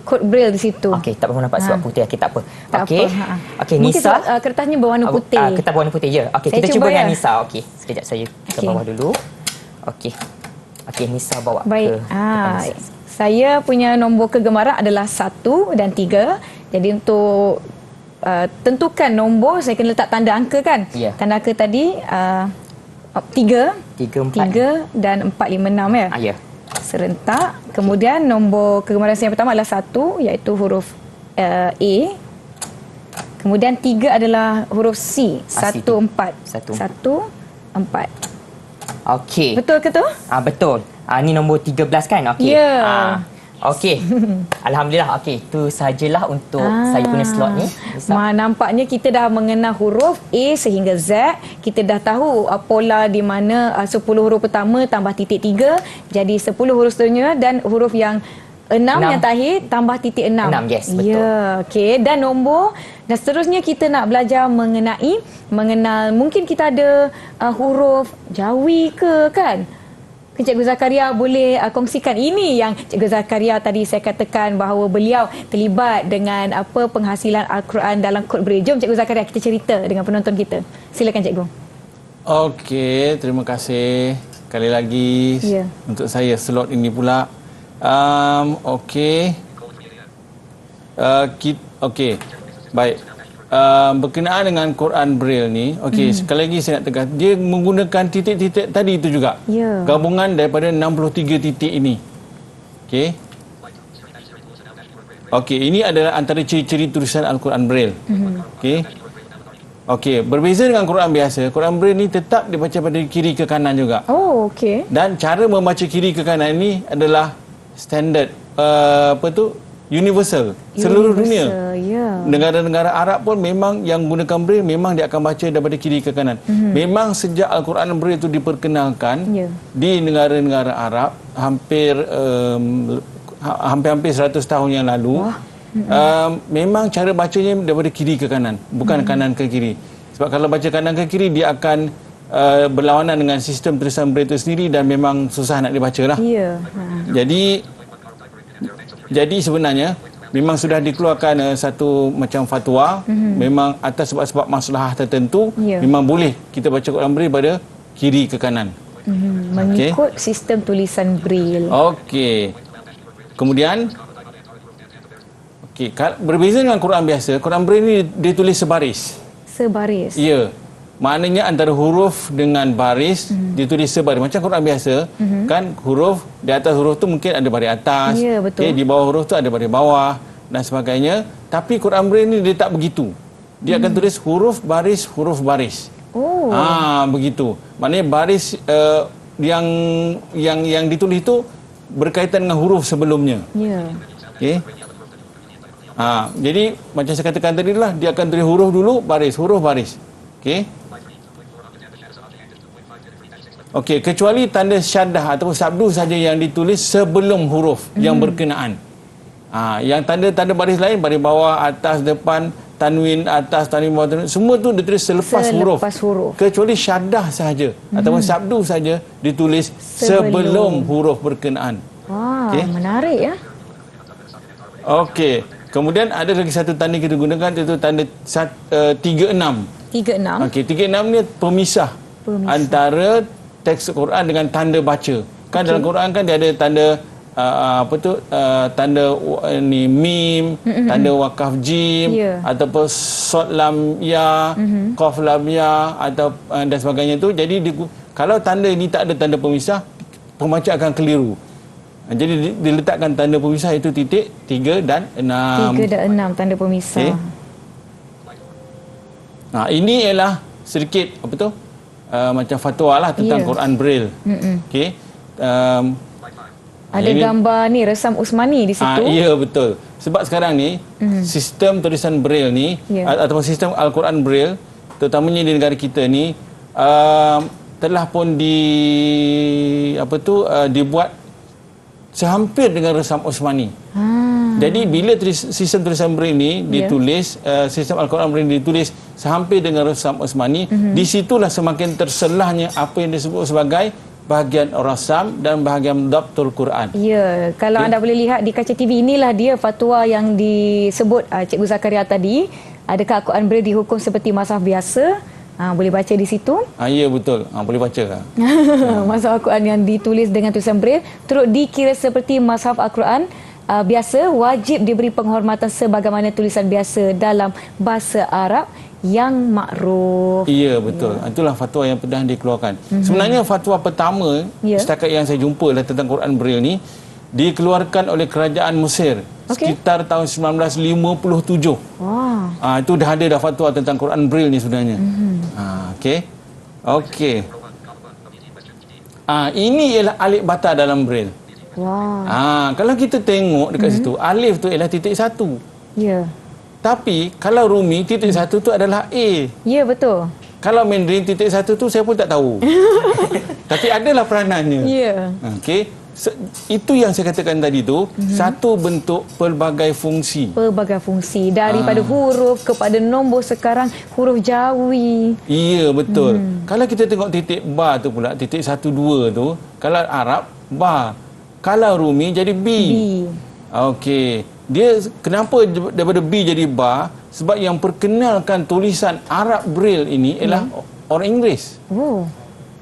kod Braille di situ. Okey, tak apa nampak sebab putih. Okey, tak apa. Tak Okey. apa. Okey, Mungkin Nisa. kertasnya berwarna putih. Kertas berwarna putih, ya. Okey, Saya kita cuba cuba dengan ya. Nisa. Okey, sekejap saya ke bawah dulu. Okey. Okey, Nisa bawa Baik. ke depan Nisa. Saya punya nombor kegemaran adalah 1 dan 3. Jadi untuk tentukan nombor, saya kena letak tanda angka kan? Ya. Tanda angka tadi 3 dan 456, ya? Ya. Serentak. Kemudian nombor kegemaran saya yang pertama adalah 1, iaitu huruf A. Kemudian 3 adalah huruf C. 14. 14. Okey. Betul ke tu? Betul. Ni nombor 13 kan? Okey. Ya. Okey. Alhamdulillah. Okey, itu sajalah untuk saya punya slot ni. Nampaknya kita dah mengenal huruf A sehingga Z. Kita dah tahu pola di mana 10 huruf pertama tambah titik 3 jadi 10 huruf seterusnya, dan huruf yang 6 yang terakhir tambah titik 6. 6, yes, betul. Ya, okey. Dan nombor, dan seterusnya kita nak belajar mengenal mungkin kita ada huruf Jawi ke, kan? Cikgu Zakaria boleh kongsikan ini yang Cikgu Zakaria tadi saya katakan bahawa beliau terlibat dengan penghasilan Al-Quran dalam kod Braille. Jom Cikgu Zakaria kita cerita dengan penonton kita. Silakan Cikgu. Okey, terima kasih sekali lagi untuk saya slot ini pula. Okey. Okey. Baik. Berkenaan dengan Quran Braille ni, okey, sekali lagi saya nak tegas, dia menggunakan titik-titik tadi itu juga. Gabungan daripada 63 titik ini. Okey. Okey, ini adalah antara ciri-ciri tulisan Al-Quran Braille. Okey. Okey, berbeza dengan Quran biasa, Quran Braille ni tetap dibaca pada kiri ke kanan juga. Oh, okey. Dan cara membaca kiri ke kanan ini adalah standard universal seluruh dunia. Ya. Negara-negara Arab pun memang yang gunakan Braille memang dia akan baca daripada kiri ke kanan. Memang sejak Al-Quran Braille itu diperkenalkan di negara-negara Arab hampir 100 tahun yang lalu. Memang cara bacanya daripada kiri ke kanan, bukan kanan ke kiri. Sebab kalau baca kanan ke kiri dia akan berlawanan dengan sistem tulisan Braille itu sendiri dan memang susah nak dibaca lah. Ya. Jadi sebenarnya memang sudah dikeluarkan satu macam fatwa, memang atas sebab-sebab masalah tertentu memang boleh kita baca Quran Braille pada kiri ke kanan. Mengikut sistem tulisan Braille. Okey. Kemudian berbeza dengan Quran biasa, Quran Braille ni ditulis sebaris. Sebaris. Ya. Maknanya antara huruf dengan baris ditulis sebaris. Macam Quran biasa, kan huruf di atas huruf tu mungkin ada baris atas, di bawah huruf tu ada baris bawah dan sebagainya. Tapi Quran Braille ni dia tak begitu. Dia akan tulis huruf baris. Oh. Begitu. Maknanya baris yang ditulis tu berkaitan dengan huruf sebelumnya. Ya. Okey. Jadi macam saya katakan tadi lah, dia akan tulis huruf dulu, huruf baris. Okey. Okey, kecuali tanda syaddah ataupun sabdu saja yang ditulis sebelum huruf yang berkenaan. Yang tanda-tanda baris lain, baris bawah, atas, depan, tanwin atas, tanwin bawah, semua tu ditulis selepas huruf. Kecuali syaddah saja ataupun sabdu saja ditulis sebelum huruf berkenaan. Wah, menarik ya. Okey. Kemudian ada lagi satu tanda kita gunakan, iaitu tanda 36. 36. Okey, 36 ni pemisah antara teks Quran dengan tanda baca. Kan dalam Quran kan dia ada tanda tanda ni mim, tanda wakaf jim, ataupun sod lam ya, qaf lam ya atau dan sebagainya tu. Jadi kalau tanda ini tak ada tanda pemisah, pembaca akan keliru. Jadi diletakkan tanda pemisah itu titik 3 dan 6. 3 dan 6 tanda pemisah. Ini ialah sedikit macam fatwa lah tentang Quran Braille. Okey. Ada gambar ni resam Usmani di situ. Ya, betul. Sebab sekarang ni sistem tulisan Braille ni ataupun sistem Al-Quran Braille terutamanya di negara kita ni telah pun dibuat sehampir dengan resam Usmani. Jadi bila sistem tulisan Braille ni ditulis, sistem Al-Quran Braille ditulis sehampir dengan resam Usmani, di situlah semakin terselahnya apa yang disebut sebagai bahagian rasam dan bahagian dhabtul Quran. Ya, kalau anda boleh lihat di kaca TV, inilah dia fatwa yang disebut Cikgu Zakaria tadi. Adakah Al-Quran Braille dihukum seperti mushaf biasa? Boleh baca di situ. Ya, betul. Boleh baca. Mushaf Al-Quran yang ditulis dengan tulisan Braille turut dikira seperti mushaf Al-Quran biasa, wajib diberi penghormatan sebagaimana tulisan biasa dalam bahasa Arab yang makruf. Ya, betul. Itulah fatwa yang pernah dikeluarkan. Sebenarnya fatwa pertama setakat yang saya jumpa tentang Quran Braille ni dikeluarkan oleh kerajaan Mesir sekitar tahun 1957. Itu dah ada fatwa tentang Quran Braille ni sebenarnya. Okey. Ini ialah alif bata dalam Braille. Kalau kita tengok dekat situ, alif tu ialah titik 1. Ya. Tapi kalau Rumi, titik 1 tu adalah A. Ya, betul. Kalau Mandarin, titik 1 tu saya pun tak tahu. Tapi adalah peranannya. Ya. Okey. Itu yang saya katakan tadi tu, satu bentuk pelbagai fungsi. Pelbagai fungsi. Daripada huruf kepada nombor, sekarang huruf Jawi. Ya, betul. Kalau kita tengok titik ba tu pula, titik 1, 2 tu, kalau Arab, ba. Kalau Rumi jadi B. Okey. Dia kenapa daripada B jadi ba? Sebab yang perkenalkan tulisan Arab Braille ini ialah orang Inggeris.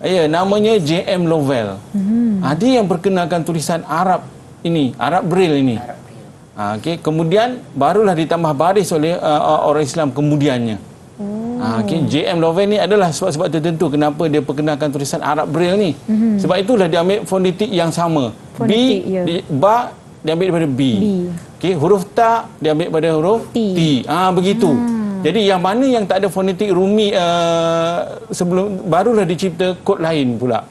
Ya, namanya J.M. Lovell. Dia yang perkenalkan tulisan Arab ini, Arab Braille ini. Okey, kemudian barulah ditambah baris oleh orang Islam kemudiannya. J.M. Lovell ni adalah sebab-sebab tertentu kenapa dia perkenalkan tulisan Arab Braille ni. Sebab itulah dia ambil fonetik yang sama. Ba diambil daripada B. Okey, huruf ta diambil daripada huruf T. Begitu. Jadi yang mana yang tak ada fonetik rumi sebelum barulah dicipta kod lain pula.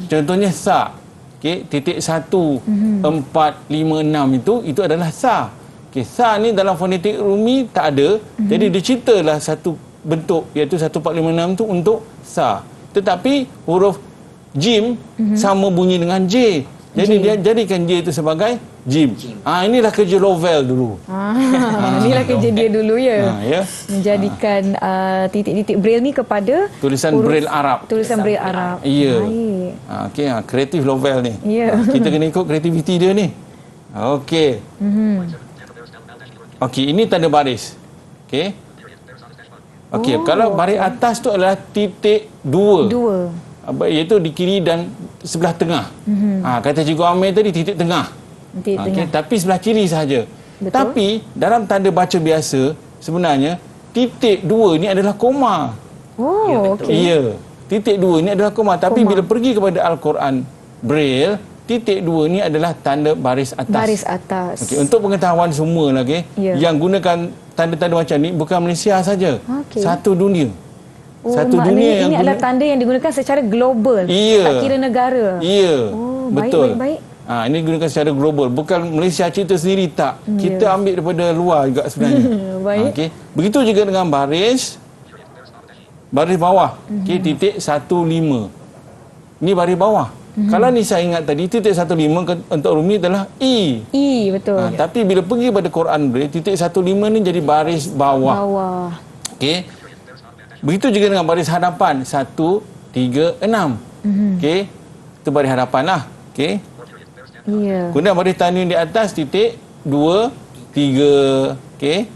Contohnya sa. Okey, titik 1 4 5 6 itu adalah sa. Okey, sa ni dalam fonetik rumi tak ada. Jadi diciptalah satu bentuk iaitu 1456 tu untuk sa. Tetapi huruf jim sama bunyi dengan j. Jadi dia jadikan J itu sebagai Jim. Inilah kerja Lovell dulu. Inilah kerja dia dulu ya. Ya. Menjadikan titik-titik braille ni kepada tulisan braille Arab. Tulisan braille Arab. Ya. Okey, kreatif Lovell ni. Ya. Kita kena ikut kreativiti dia ni. Okey. Okey, ini tanda baris. Okey. Okey, kalau baris atas tu adalah titik 2. Iaitu di kiri dan sebelah tengah. Kata Cikgu Amir tadi titik tengah. Tengah. Tapi sebelah kiri sahaja. Tapi dalam tanda baca biasa sebenarnya titik 2 ni adalah koma. Okey. Ya. Titik 2 ni adalah koma. Tapi bila pergi kepada Al-Quran Braille, titik 2 ni adalah tanda baris atas. Baris atas. Okey, untuk pengetahuan semua lagi, yang gunakan tanda-tanda macam ni bukan Malaysia saja. Satu dunia. Satu dunia yang ini adalah tanda yang digunakan secara global. Ya. Tak kira negara. Ya. Betul. Baik. Ini digunakan secara global. Bukan Malaysia cipta sendiri, tak. Kita ambil daripada luar juga sebenarnya. Baik. Okey. Begitu juga dengan baris bawah. Okey, titik 15. Ni baris bawah. Kalau ni saya ingat tadi titik 15 untuk rumi adalah I. Betul. Tapi bila pergi pada Quran Braille, titik 15 ni jadi baris bawah. Okey. Begitu juga dengan baris hadapan 1 3 6. Okey. Itu baris hadapan lah. Okey. Kemudian baris tanwin di atas titik 2 3. Okey.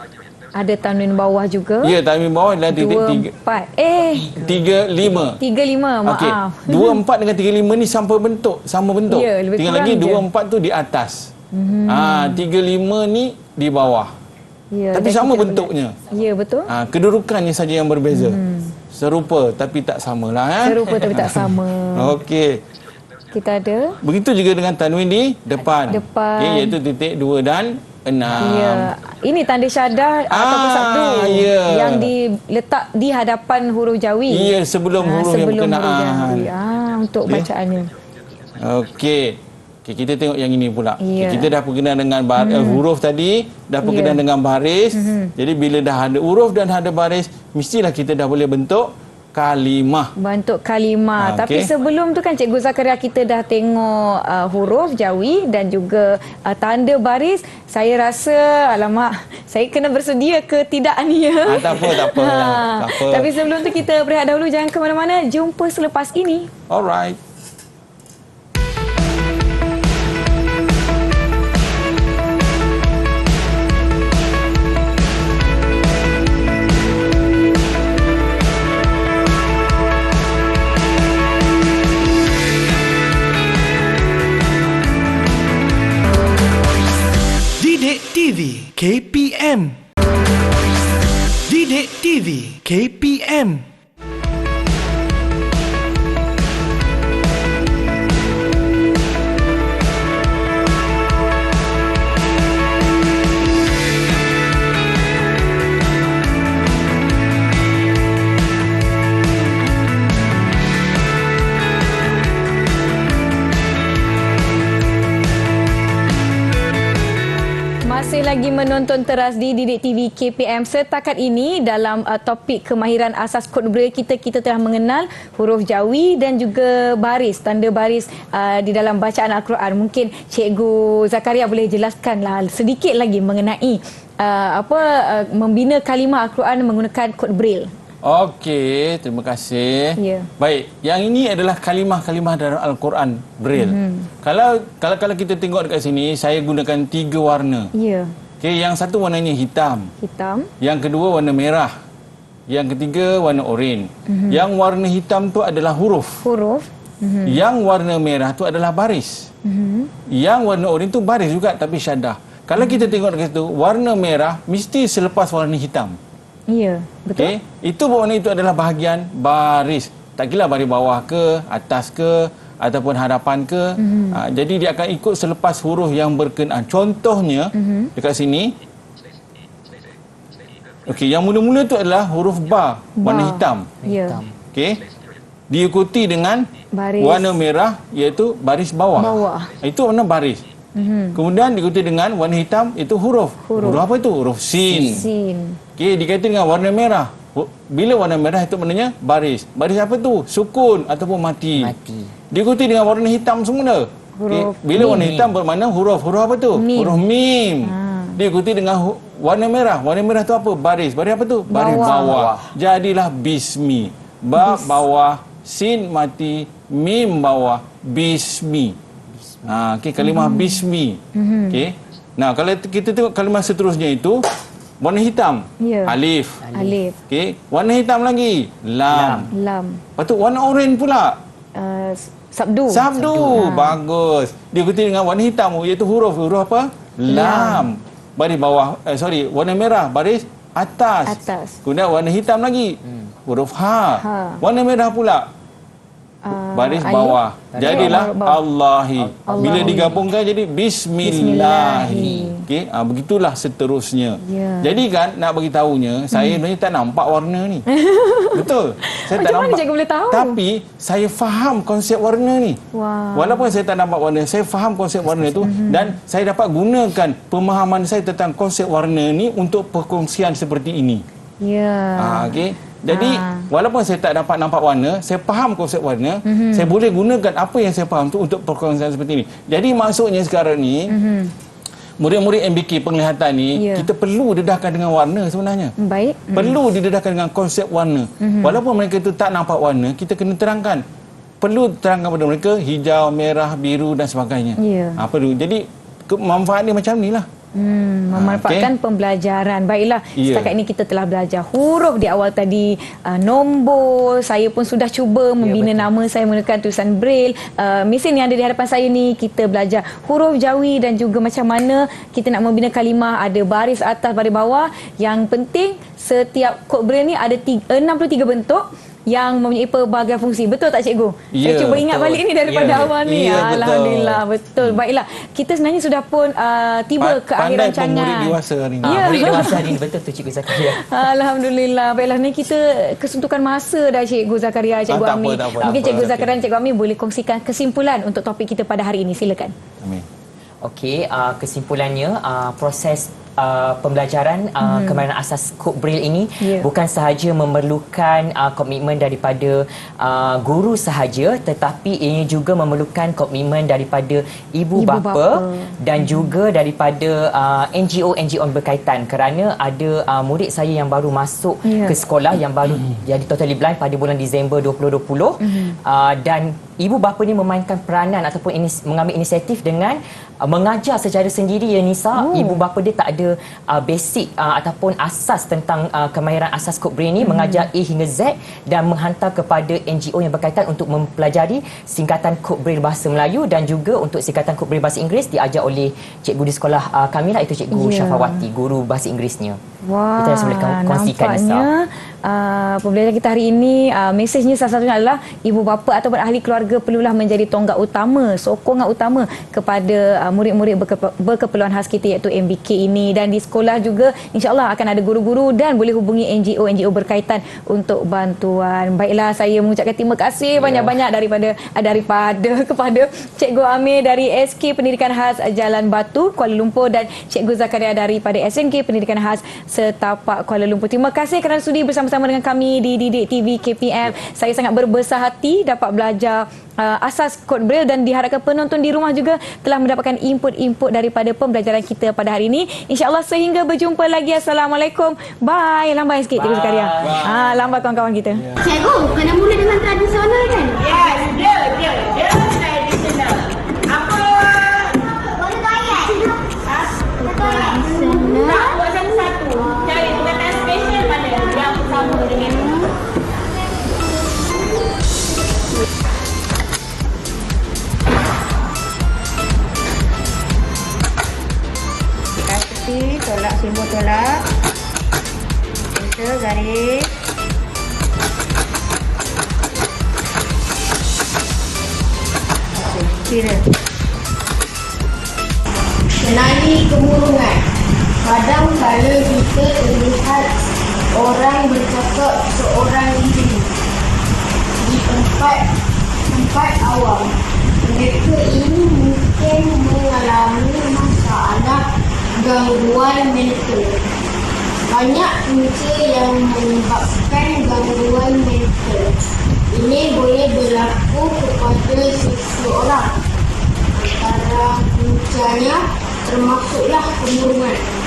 Ada tanwin bawah juga. Ya, tanwin bawah adalah titik 4. 3 5. 35, maaf. Okey. 2 4 dengan 3 5 ni sama bentuk. Ya, lebih tinggal kurang lagi je. 2 4 tu di atas. 3 5 ni di bawah. Ya, tapi sama bentuknya. Ya, betul. Kedudukannya saja yang berbeza. Serupa tapi tak samalah. Serupa tapi tak sama. Okey. Kita ada. Begitu juga dengan tanwin di depan. Depan. Iaitu titik 2 dan 6. Ya. Ini tanda syadah ataupun sabdu yang diletak di hadapan huruf jawi. Ya, sebelum huruf yang berkenaan. Untuk bacaannya. Okey. Okay, kita tengok yang ini pula. Ya. Kita dah berkenaan dengan huruf tadi, dah berkenaan dengan baris. Jadi bila dah ada huruf dan ada baris, mestilah kita dah boleh bentuk kalimah. Bentuk kalimah. Tapi sebelum tu kan Cikgu Zakaria kita dah tengok huruf jawi dan juga tanda baris. Saya rasa alamak, saya kena bersedia ke tidak ni ya. Tak apa. Tapi sebelum tu kita berehat dahulu, jangan ke mana-mana. Jumpa selepas ini. Alright. TV KPM. Didik TV KPM. Masih lagi menonton teras di Didik TV KPM. Setakat ini dalam topik kemahiran asas kod braille kita telah mengenal huruf jawi dan juga baris, tanda baris di dalam bacaan Al-Quran. Mungkin Cikgu Zakaria boleh jelaskanlah sedikit lagi mengenai membina kalimah Al-Quran menggunakan kod braille. Okey, terima kasih. Ya. Baik, yang ini adalah kalimah-kalimah dalam Al-Quran Braille. Kalau kita tengok dekat sini, saya gunakan 3 warna. Ya. Okey, yang satu warnanya hitam. Hitam. Yang kedua warna merah. Yang ketiga warna oranye. Yang warna hitam tu adalah huruf. Yang warna merah tu adalah baris. Yang warna oranye tu baris juga tapi syadah. Kalau kita tengok dekat situ, warna merah mesti selepas warna hitam. Ya, betul. Okay. Itu bermakna itu adalah bahagian baris. Tak kira baris bawah ke, atas ke, ataupun hadapan ke. Jadi dia akan ikut selepas huruf yang berkenaan. Contohnya, dekat sini, Okey, yang mula-mula tu adalah huruf ba, warna hitam. Ya. Okey. Diikuti dengan Baris. warna merah iaitu baris bawah. Itu warna baris. Kemudian diikuti dengan warna hitam itu huruf. Huruf apa itu? Huruf sin. Okey, dikaitkan dengan warna merah. Bila warna merah itu maknanya baris. Baris apa tu? Sukun ataupun mati. Diikuti dengan warna hitam semula. Okay. Bila warna hitam bermakna huruf. Huruf apa tu? Huruf mim. Diikuti dengan warna merah. Warna merah tu apa? Baris. Baris apa tu? Baris bawah. Jadilah bismi. Ba bawah, sin mati, mim bawah, bismi. Okey, kalimah bismi. Okey. Nah, kalau kita tengok kalimah seterusnya itu warna hitam. Alif. Okey, warna hitam lagi lam. Lepas tu warna oranye pula. Sabdu. Bagus. Diikuti dengan warna hitam iaitu huruf apa? Lam. Baris bawah, warna merah baris atas. Kemudian warna hitam lagi. Huruf ha. Warna merah pula. Baris bawah. Jadilah Allahi. Bila digabungkan jadi Bismillahi. Okey, begitulah seterusnya. Jadi kan nak bagi tahunya, saya sebenarnya tak nampak warna ni. Betul. Saya tak nampak. Macam mana cikgu boleh tahu? Tapi saya faham konsep warna ni. Walaupun saya tak nampak warna, saya faham konsep warna tu dan saya dapat gunakan pemahaman saya tentang konsep warna ni untuk perkongsian seperti ini. Okey. Jadi walaupun saya tak dapat nampak warna, saya faham konsep warna, saya boleh gunakan apa yang saya faham tu untuk perkongsian seperti ini. Jadi maksudnya sekarang ni murid-murid MBK penglihatan ni kita perlu dedahkan dengan warna sebenarnya. Baik. Perlu didedahkan dengan konsep warna. Walaupun mereka tu tak nampak warna, kita kena terangkan. Perlu terangkan kepada mereka hijau, merah, biru dan sebagainya. Perlu. Jadi manfaat dia macam ni lah. Memanfaatkan pembelajaran. Baiklah, setakat ini kita telah belajar huruf di awal tadi, nombor. Saya pun sudah cuba membina nama saya menggunakan tulisan braille. Mesin yang ada di hadapan saya ni, kita belajar huruf jawi dan juga macam mana kita nak membina kalimah, ada baris atas, baris bawah. Yang penting setiap kod braille ni ada 63 bentuk yang mempunyai pelbagai fungsi. Betul tak cikgu? Saya cuba ingat balik ni daripada awal ni. Alhamdulillah, betul. Baiklah, kita sebenarnya sudah pun tiba ke akhir rancangan. Pandai murid dewasa hari ni. Murid dewasa hari ni, betul tu Cikgu Zakaria. Alhamdulillah. Baiklah, ni kita kesuntukan masa dah Cikgu Zakaria, Cikgu Ami. Mungkin Cikgu Zakaria dan Cikgu Ami boleh kongsikan kesimpulan untuk topik kita pada hari ini. Silakan. Amin. Okey, kesimpulannya proses pembelajaran kemahiran asas kod braille ini bukan sahaja memerlukan komitmen daripada guru sahaja, tetapi ini juga memerlukan komitmen daripada ibu bapa dan juga daripada NGO berkaitan, kerana ada murid saya yang baru masuk ke sekolah yang baru jadi totally blind pada bulan Disember 2020 dan ibu bapa ni memainkan peranan ataupun mengambil inisiatif dengan mengajar secara sendiri ya Nisa. Ibu bapa dia tak ada basic ataupun asas tentang kemahiran asas kod braille ni, mengajar A hingga Z dan menghantar kepada NGO yang berkaitan untuk mempelajari singkatan kod braille bahasa Melayu dan juga untuk singkatan kod braille bahasa Inggeris diajar oleh cikgu di sekolah kami lah, itu Cikgu Syafawati, guru bahasa Inggerisnya. Wah, kita boleh kongsikan nampaknya pembelajaran kita hari ini, mesejnya salah satunya adalah ibu bapa ataupun ahli keluarga perlulah menjadi tonggak utama, sokongan utama kepada murid-murid berkeperluan khas kita iaitu MBK ini, dan di sekolah juga insya-Allah akan ada guru-guru dan boleh hubungi NGO berkaitan untuk bantuan. Baiklah, saya mengucapkan terima kasih banyak-banyak daripada kepada Cikgu Amir dari SK Pendidikan Khas Jalan Batu Kuala Lumpur dan Cikgu Zakaria daripada SNK Pendidikan Khas Setapak Kuala Lumpur. Terima kasih kerana sudi bersama-sama dengan kami di Didik TV KPM. Saya sangat berbesar hati dapat belajar asas kod braille dan diharapkan penonton di rumah juga telah mendapatkan input-input daripada pembelajaran kita pada hari ini. InsyaAllah sehingga berjumpa lagi. Assalamualaikum. Bye. Lambai sikit Cikgu Zakaria. Lambai kawan-kawan kita. Cikgu, kena mula dengan tradisional kan? Yes, dia tradisional. Apa? Boleh bayar. Tradisional. Tak, buat satu-satu. Cari perkataan special mana yang sama dengan tolak, simbol tolak, enter, garis, kira. Kenali kemurungan. Kadang kala kita terlihat orang bercakap seorang diri di tempat awam. Mereka ini mungkin mengalami masalah gangguan mental. Banyak punca yang menyebabkan gangguan mental. Ini boleh berlaku kepada seseorang. Antara puncanya termasuklah kemurungan.